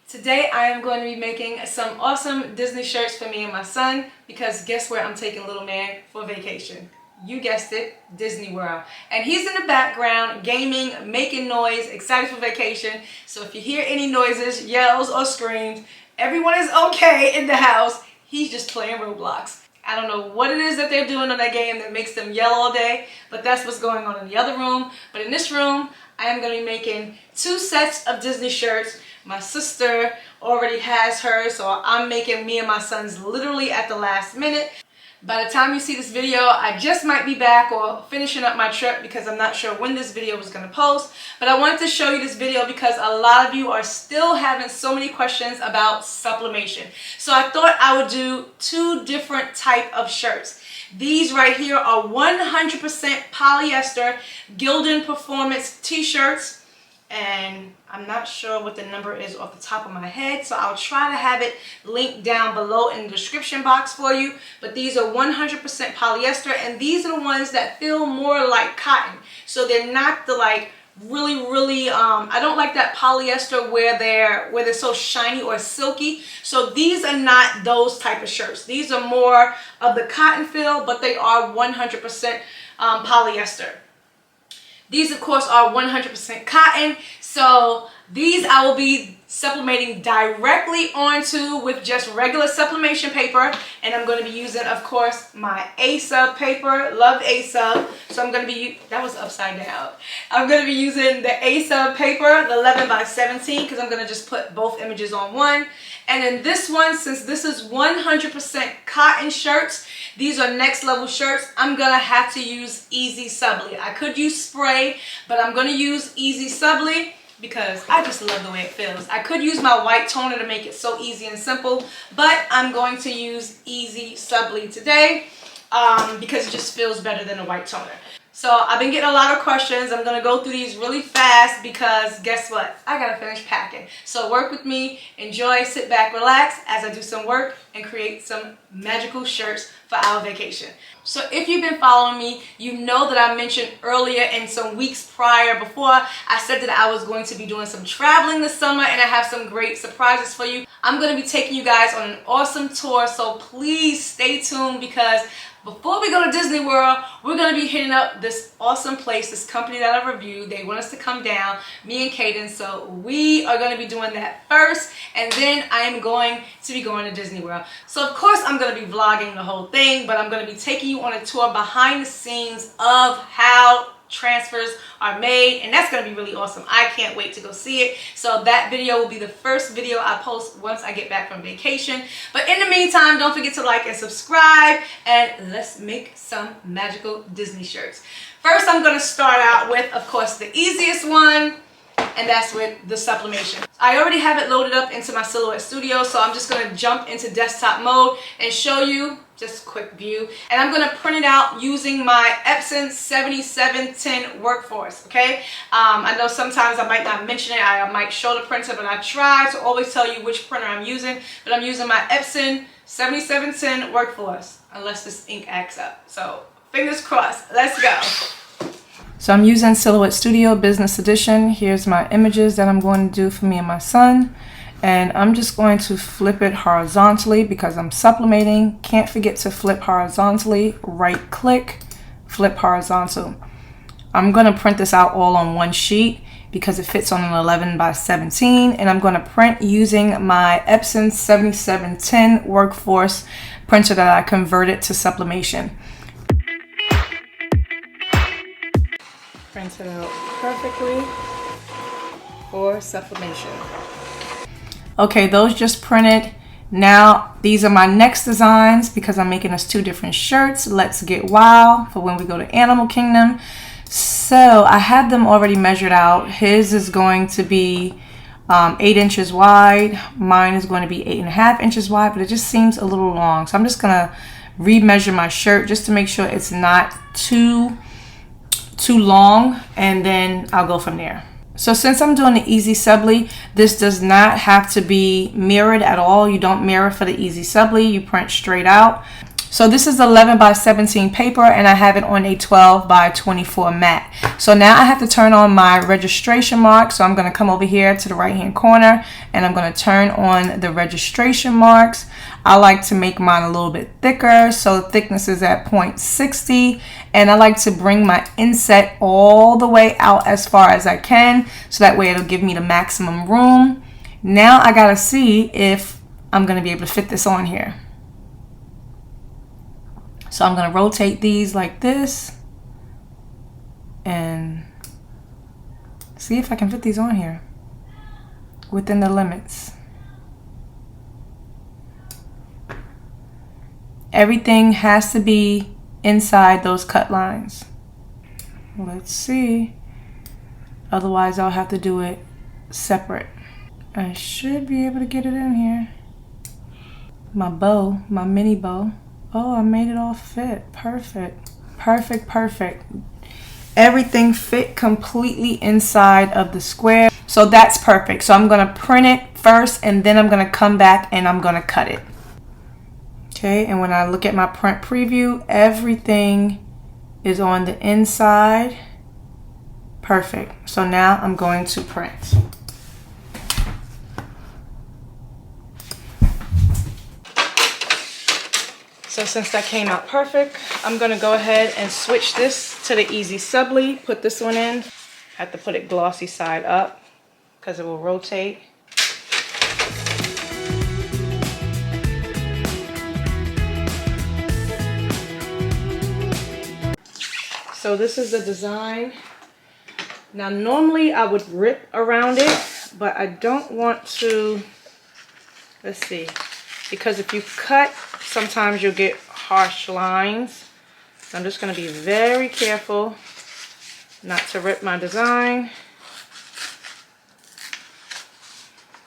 Today I am going to be making some awesome Disney shirts for me and my son because guess where I'm taking little man for vacation? You guessed it, Disney World. And he's in the background gaming, making noise, excited for vacation. So if you hear any noises, yells, or screams, everyone is okay in the house. He's just playing Roblox. I don't know what it is that they're doing on that game that makes them yell all day, but that's what's going on in the other room. But in this room, I am going to be making 2 sets of Disney shirts. My sister already has hers, so I'm making me and my son's literally at the last minute. By the time you see this video, I just might be back or finishing up my trip because I'm not sure when this video was going to post. But I wanted to show you this video because a lot of you are still having so many questions about sublimation. So I thought I would do 2 different type of shirts. These right here are 100% polyester Gilded performance t-shirts. And I'm not sure what the number is off the top of my head, so I'll try to have it linked down below in the description box for you. But these are 100% polyester, and these are the ones that feel more like cotton. So they're not the like really I don't like that polyester where they're so shiny or silky. So these are not those type of shirts. These are more of the cotton feel, but they are 100% polyester. These, of course, are 100% cotton, so these I will be sublimating directly onto with just regular sublimation paper, and I'm going to be using, of course, my ASubb paper. Love ASubb, so I'm going to be, that was upside down. I'm going to be using the ASubb paper, the 11 by 17, because I'm going to just put both images on one. And in this one, since this is 100% cotton shirts, these are next level shirts, I'm going to have to use Easy SUBLI. I could use spray, but I'm going to use Easy SUBLI because I just love the way it feels. I could use my white toner to make it so easy and simple, but I'm going to use Easy SUBLI today because it just feels better than a white toner. So I've been getting a lot of questions. I'm going to go through these really fast because guess what? I got to finish packing. So work with me, enjoy, sit back, relax as I do some work and create some magical shirts for our vacation. So if you've been following me, you know that I mentioned earlier in some weeks prior before I said that I was going to be doing some traveling this summer and I have some great surprises for you. I'm going to be taking you guys on an awesome tour, so please stay tuned because before we go to Disney World, we're going to be hitting up this awesome place, this company that I reviewed. They want us to come down, me and Kaden, so we are going to be doing that first, and then I am going to be going to Disney World. So of course I'm going to be vlogging the whole thing, but I'm going to be taking you on a tour behind the scenes of how transfers are made, and that's going to be really awesome. I can't wait to go see it. So that video will be the first video I post once I get back from vacation. But in the meantime, don't forget to like and subscribe, and let's make some magical Disney shirts. First, I'm going to start out with, of course, the easiest one, and that's with the sublimation. I already have it loaded up into my Silhouette Studio, so I'm just going to jump into desktop mode and show you just a quick view. And I'm going to print it out using my Epson 7710 Workforce, okay? I know sometimes I might not mention it, I might show the printer, but I try to always tell you which printer I'm using. But I'm using my Epson 7710 Workforce, unless this ink acts up. So fingers crossed, let's go. So I'm using Silhouette Studio Business Edition. Here's my images that I'm going to do for me and my son. And I'm just going to flip it horizontally because I'm sublimating. Can't forget to flip horizontally. Right click, flip horizontal. I'm going to print this out all on one sheet because it fits on an 11 by 17. And I'm going to print using my Epson 7710 Workforce printer that I converted to sublimation. Print it out perfectly for sublimation. Okay, those just printed. Now these are my next designs because I'm making us 2 different shirts. Let's get wild for when we go to Animal Kingdom. So I had them already measured out. His is going to be 8 inches wide. Mine is going to be 8.5 inches wide, but it just seems a little long. So I'm just gonna remeasure my shirt just to make sure it's not too long, and then I'll go from there. So since I'm doing the Easy SUBLI, this does not have to be mirrored at all. You don't mirror for the Easy SUBLI, you print straight out. So this is 11 by 17 paper, and I have it on a 12 by 24 mat. So now I have to turn on my registration mark. So I'm going to come over here to the right hand corner, and I'm going to turn on the registration marks. I like to make mine a little bit thicker, so the thickness is at 0.60, and I like to bring my inset all the way out as far as I can, so that way it'll give me the maximum room. Now I gotta see if I'm gonna be able to fit this on here. So I'm gonna rotate these like this and see if I can fit these on here within the limits. Everything has to be inside those cut lines. Let's see. Otherwise, I'll have to do it separate. I should be able to get it in here. My bow, my mini bow. Oh, I made it all fit. Perfect. Perfect, perfect. Everything fit completely inside of the square. So that's perfect. So I'm going to print it first, and then I'm going to come back and I'm going to cut it. Okay, and when I look at my print preview, everything is on the inside. Perfect. So now I'm going to print. So since that came out perfect, I'm going to go ahead and switch this to the Easy SUBLI. Put this one in. Have to put it glossy side up because it will rotate. So this is the design. Now normally I would rip around it, but I don't want to. Let's see, because if you cut, sometimes you'll get harsh lines. So I'm just going to be very careful not to rip my design,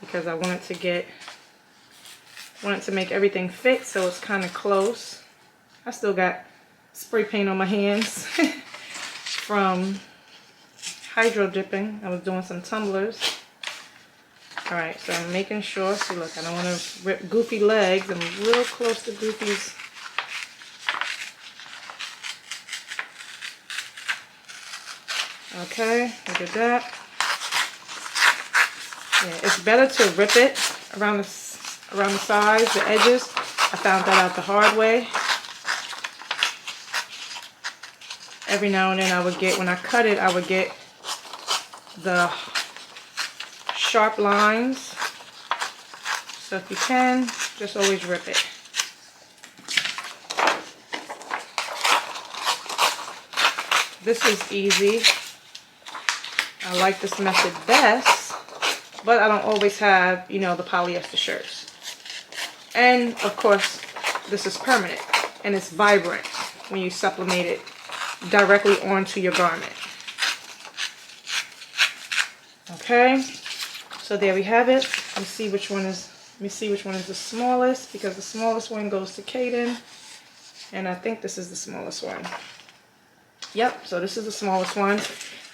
because I want it to make everything fit, so it's kind of close. I still got spray paint on my hands from hydro dipping. I was doing some tumblers. Alright, so I'm making sure. See, look, I don't want to rip Goofy legs. I'm real close to Goofy's. Okay, look at that. Yeah, it's better to rip it around the sides, the edges. I found that out the hard way. Every now and then I would get, when I cut it, I would get the sharp lines. So if you can, just always rip it. This is easy. I like this method best, but I don't always have, you know, the polyester shirts. And of course, this is permanent and it's vibrant when you sublimate it directly onto your garment. Okay, so there we have it. Let me see which one is the smallest, because the smallest one goes to Kaden, and I think this is the smallest one. Yep, so this is the smallest one.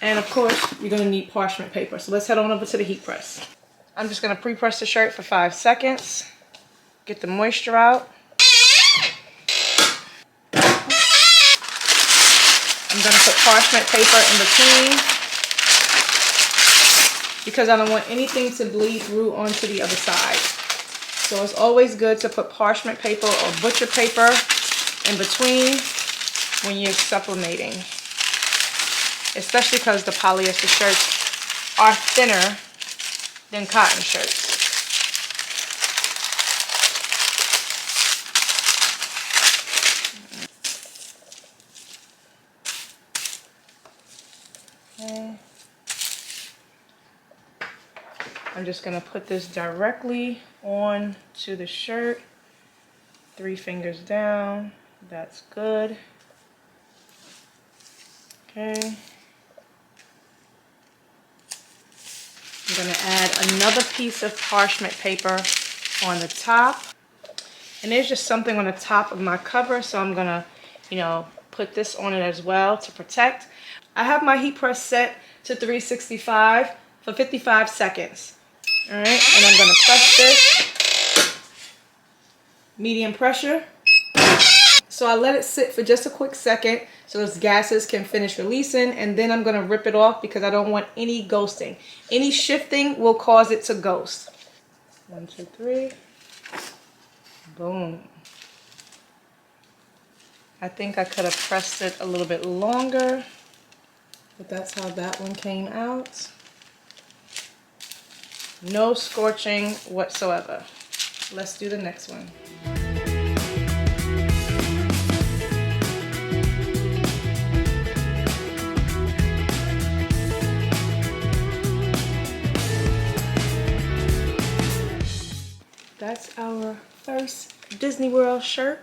And of course, you're going to need parchment paper. So let's head on over to the heat press. I'm just going to pre-press the shirt for 5 seconds. Get the moisture out. I'm going to put parchment paper in between, because I don't want anything to bleed through onto the other side. So it's always good to put parchment paper or butcher paper in between when you're sublimating, especially because the polyester shirts are thinner than cotton shirts. Okay. I'm just going to put this directly on to the shirt. 3 fingers down. That's good. Okay. I'm going to add another piece of parchment paper on the top. And there's just something on the top of my cover, so I'm going to, you know, put this on it as well to protect. I have my heat press set to 365 for 55 seconds. All right, and I'm going to press this. Medium pressure. So I let it sit for just a quick second so those gases can finish releasing, and then I'm going to rip it off because I don't want any ghosting. Any shifting will cause it to ghost. 1, 2, 3. Boom. I think I could have pressed it a little bit longer, but that's how that one came out. No scorching whatsoever. Let's do the next one. That's our first Disney World shirt.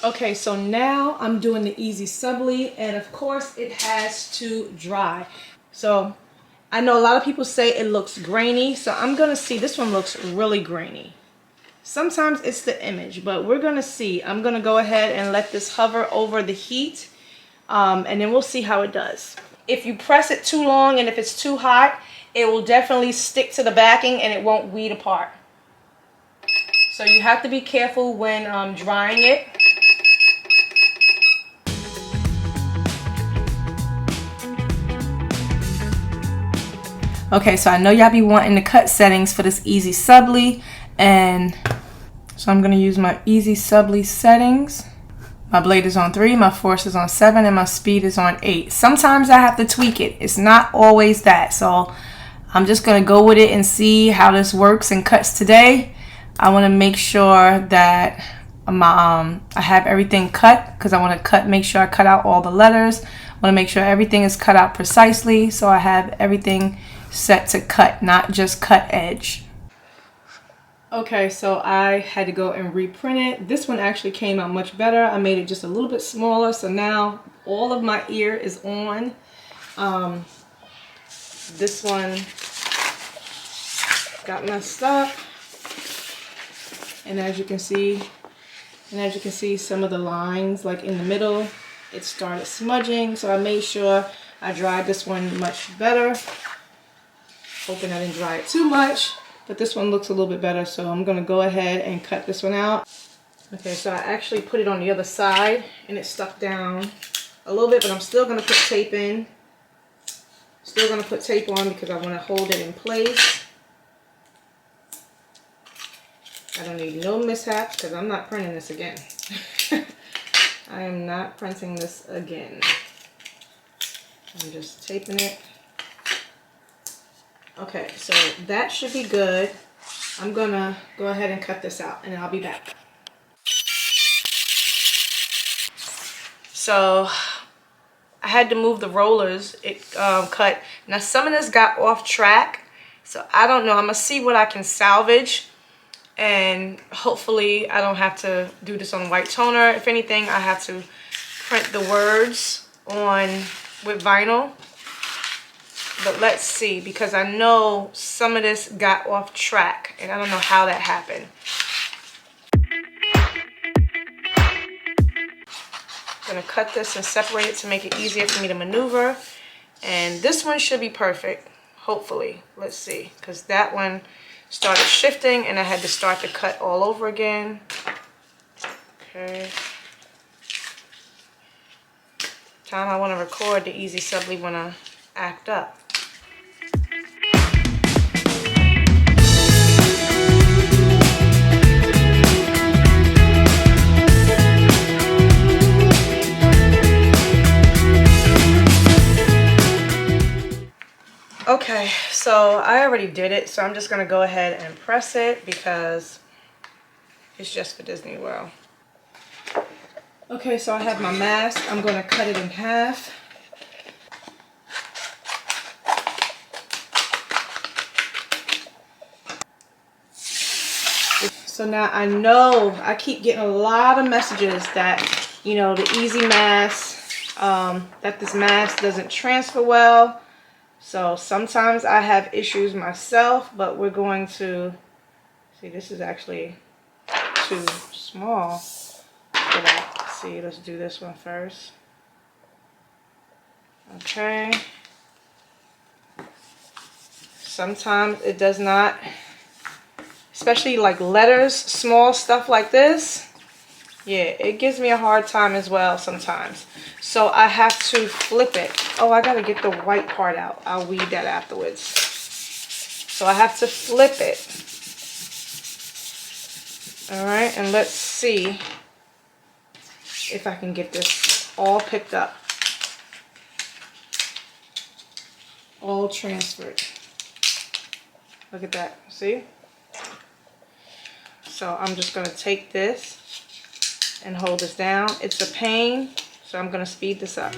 Okay, so now I'm doing the Easy SUBLI, and of course it has to dry. So I know a lot of people say it looks grainy, so I'm gonna see. This one looks really grainy. Sometimes it's the image, but we're gonna see. I'm gonna go ahead and let this hover over the heat, and then we'll see how it does. If you press it too long and if it's too hot, it will definitely stick to the backing and it won't weed apart. So you have to be careful when drying it. Okay, so I know y'all be wanting the cut settings for this Easy SUBLI, and so I'm gonna use my Easy SUBLI settings. My blade is on 3, my force is on 7, and my speed is on 8. Sometimes I have to tweak it. It's not always that, so I'm just gonna go with it and see how this works and cuts today. I want to make sure that I have everything cut, because I want to make sure I cut out all the letters. I want to make sure everything is cut out precisely, so I have everything set to cut, not just cut edge. Okay, so I had to go and reprint it. This one actually came out much better. I made it just a little bit smaller, so now all of my ear is on. This one got messed up. And as you can see, some of the lines, like in the middle, it started smudging. So I made sure I dried this one much better. Hoping I didn't dry it too much, but this one looks a little bit better. So I'm gonna go ahead and cut this one out. Okay, so I actually put it on the other side and it stuck down a little bit, but I'm still gonna put tape in. Still gonna put tape on because I wanna hold it in place. I don't need no mishaps because I'm not printing this again. I am not printing this again. I'm just taping it. Okay, so that should be good. I'm gonna go ahead and cut this out and I'll be back. So I had to move the rollers. It cut. Now some of this got off track, so I don't know. I'm gonna see what I can salvage. And hopefully I don't have to do this on white toner. If anything, I have to print the words on with vinyl. But let's see, because I know some of this got off track and I don't know how that happened. I'm gonna cut this and separate it to make it easier for me to maneuver. And this one should be perfect, hopefully. Let's see, because that one started shifting and I had to start to cut all over again. Okay. Time I want to record the Easy SUBLI when I act up. Okay, so I already did it, so I'm just gonna go ahead and press it because it's just for Disney World. Okay, so I have my mask. I'm gonna cut it in half. So now I know I keep getting a lot of messages that, you know, the Easy mask, that this mask doesn't transfer well. So sometimes I have issues myself, but we're going to see. This is actually too small for that. Let's see, let's do this one first. Okay. Sometimes it does not, especially like letters, small stuff like this. Yeah, it gives me a hard time as well sometimes. So I have to flip it. Oh, I gotta get the white part out. I'll weed that afterwards. So I have to flip it. All right, and let's see if I can get this all picked up. All transferred. Look at that, see? So I'm just gonna take this and hold this down. It's a pain, so I'm gonna speed this up.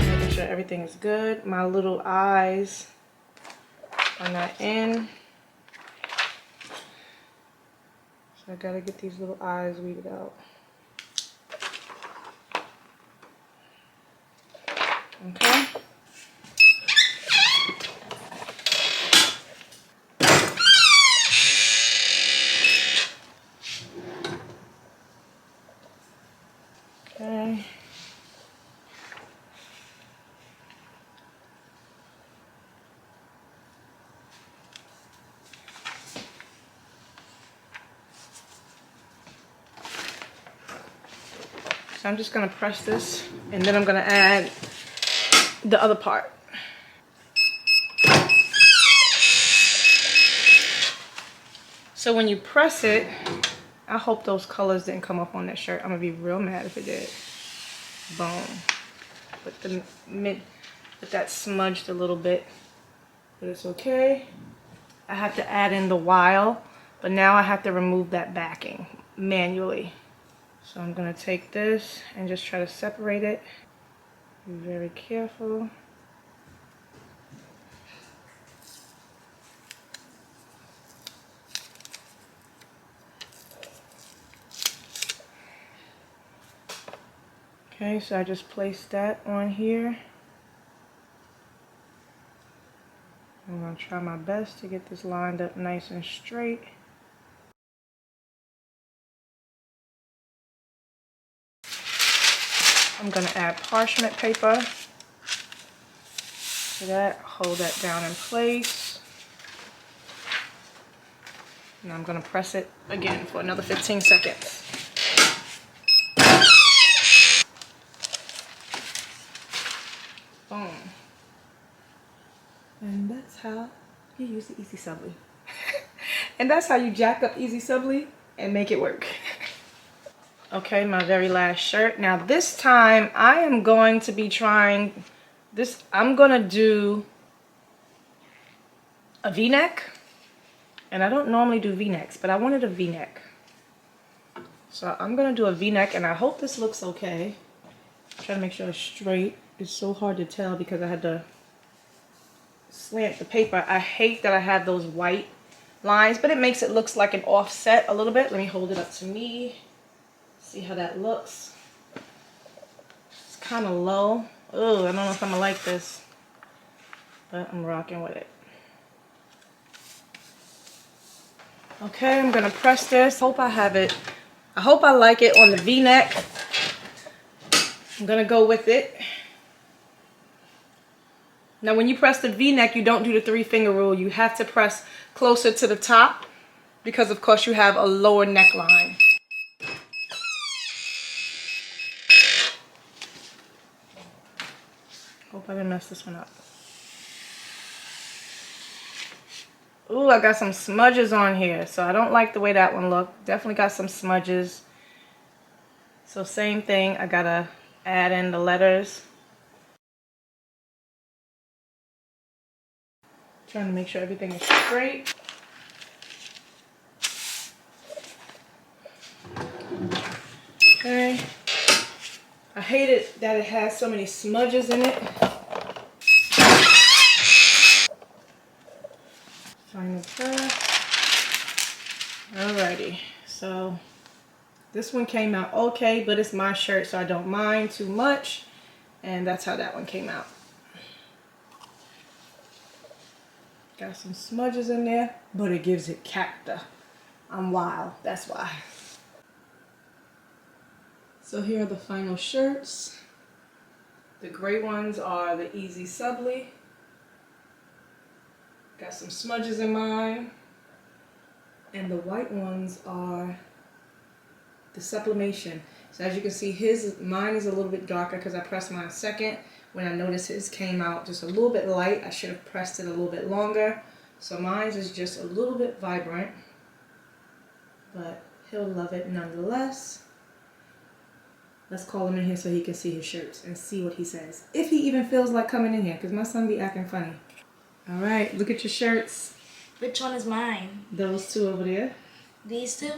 Making sure everything is good. My little eyes are not in. So I gotta get these little eyes weeded out. Okay. Okay. So I'm just gonna press this and then I'm gonna add the other part. So when you press it, I hope those colors didn't come up on that shirt. I'm gonna be real mad if it did. Boom. But that smudged a little bit, but it's okay. I have to add in the while, but now I have to remove that backing manually. So I'm gonna take this and just try to separate it. Be very careful. Okay, so I just placed that on here. I'm gonna try my best to get this lined up nice and straight. I'm gonna add parchment paper to that, hold that down in place. And I'm gonna press it again for another 15 seconds. Boom. And that's how you use the Easy SUBLI. And that's how you jack up Easy SUBLI and make it work. Okay, my very last shirt. Now this time I am going to be trying this. I'm gonna do a V-neck. And I don't normally do V-necks, but I wanted a V-neck. So I'm gonna do a V-neck and I hope this looks okay. Trying to make sure it's straight. It's so hard to tell because I had to slant the paper. I hate that I have those white lines, but it makes it look like an offset a little bit. Let me hold it up to me. See how that looks. It's kind of low. Oh, I don't know if I'm gonna like this, but I'm rocking with it. Okay, I'm gonna press this. Hope I have it. I hope I like it on the V-neck. I'm gonna go with it. Now when you press the V-neck, you don't do the 3-finger rule. You have to press closer to the top because of course you have a lower neckline. Hope I didn't mess this one up. Ooh, I got some smudges on here, so I don't like the way that one looked. Definitely got some smudges. So same thing, I gotta add in the letters. Trying to make sure everything is straight. Okay. I hate it that it has so many smudges in it. Final press. Alrighty, so this one came out okay, but it's my shirt, so I don't mind too much. And that's how that one came out. Got some smudges in there, but it gives it character. I'm wild, that's why. So here are the final shirts. The gray ones are the Easy SUBLI. Got some smudges in mine. And the white ones are the Sublimation. So as you can see, mine is a little bit darker because I pressed mine second. When I noticed his came out just a little bit light, I should have pressed it a little bit longer. So mine is just a little bit vibrant, but he'll love it nonetheless. Let's call him in here so he can see his shirts and see what he says. If he even feels like coming in here, because my son be acting funny. All right, look at your shirts. Which one is mine? Those two over there. These two?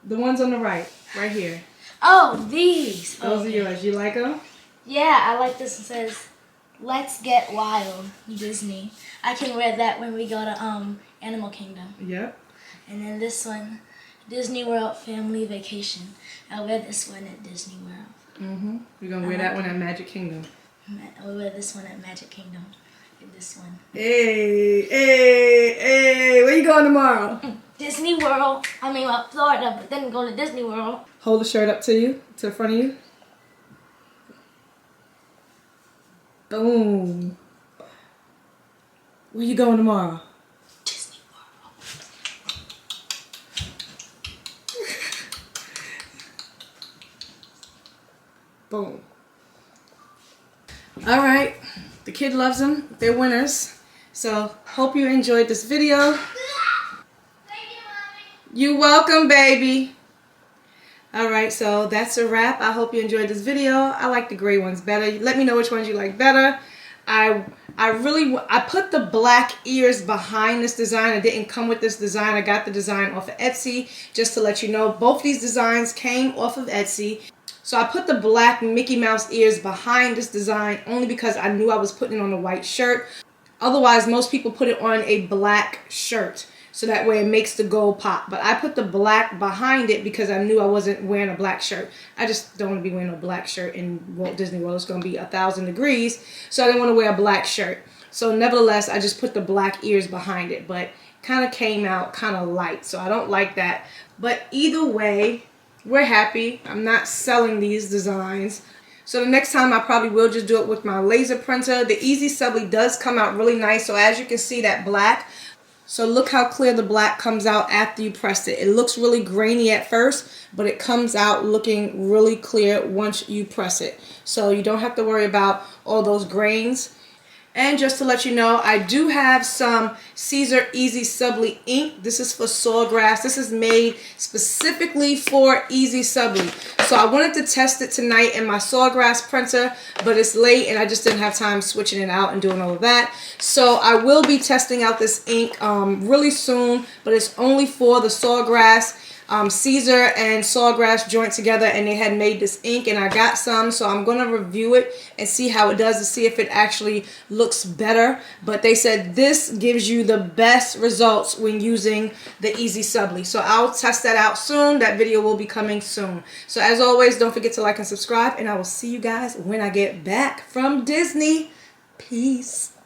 The ones on the right here. Oh, these. Those are yours. You like them? Yeah, I like this. It says, "Let's get wild, Disney." I can wear that when we go to Animal Kingdom. Yep. And then this one, Disney World Family Vacation. I'll wear this one at Disney World. Mm-hmm. We're going to wear that one at Magic Kingdom. I'll wear this one at Magic Kingdom. And this one. Hey, hey, hey. Where you going tomorrow? Disney World. I mean, Florida, but then go to Disney World. Hold the shirt up to you, to the front of you. Boom. Where you going tomorrow? Disney World. Boom. All right. The kid loves them. They're winners. So, hope you enjoyed this video. You're welcome, baby. All right, so that's a wrap. I hope you enjoyed this video. I like the gray ones better. Let me know which ones you like better. I put the black ears behind this design. I didn't come with this design. I got the design off of Etsy. Just to let you know, both these designs came off of Etsy. So I put the black Mickey Mouse ears behind this design only because I knew I was putting it on a white shirt. Otherwise, most people put it on a black shirt. So that way it makes the gold pop. But I put the black behind it because I knew I wasn't wearing a black shirt. I just don't want to be wearing a black shirt in Walt Disney World. It's going to be 1,000 degrees. So I didn't want to wear a black shirt. So nevertheless, I just put the black ears behind it. But kind of came out kind of light. So I don't like that. But either way, we're happy. I'm not selling these designs. So the next time I probably will just do it with my laser printer. The Easy SUBLI does come out really nice. So as you can see, that black. So look how clear the black comes out after you press it. It looks really grainy at first, but it comes out looking really clear once you press it. So you don't have to worry about all those grains. And just to let you know, I do have some Siser Easy SUBLI ink. This is for sawgrass. This is made specifically for Easy SUBLI. So I wanted to test it tonight in my sawgrass printer, but it's late and I just didn't have time switching it out and doing all of that. So I will be testing out this ink really soon, but it's only for the sawgrass. Siser and sawgrass joined together and they had made this ink and I got some, so I'm going to review it and see how it does to see if it actually looks better. But they said this gives you the best results when using the Easy SUBLI. So I'll test that out soon. That video will be coming soon. So as always, don't forget to like and subscribe, and I will see you guys when I get back from Disney. Peace.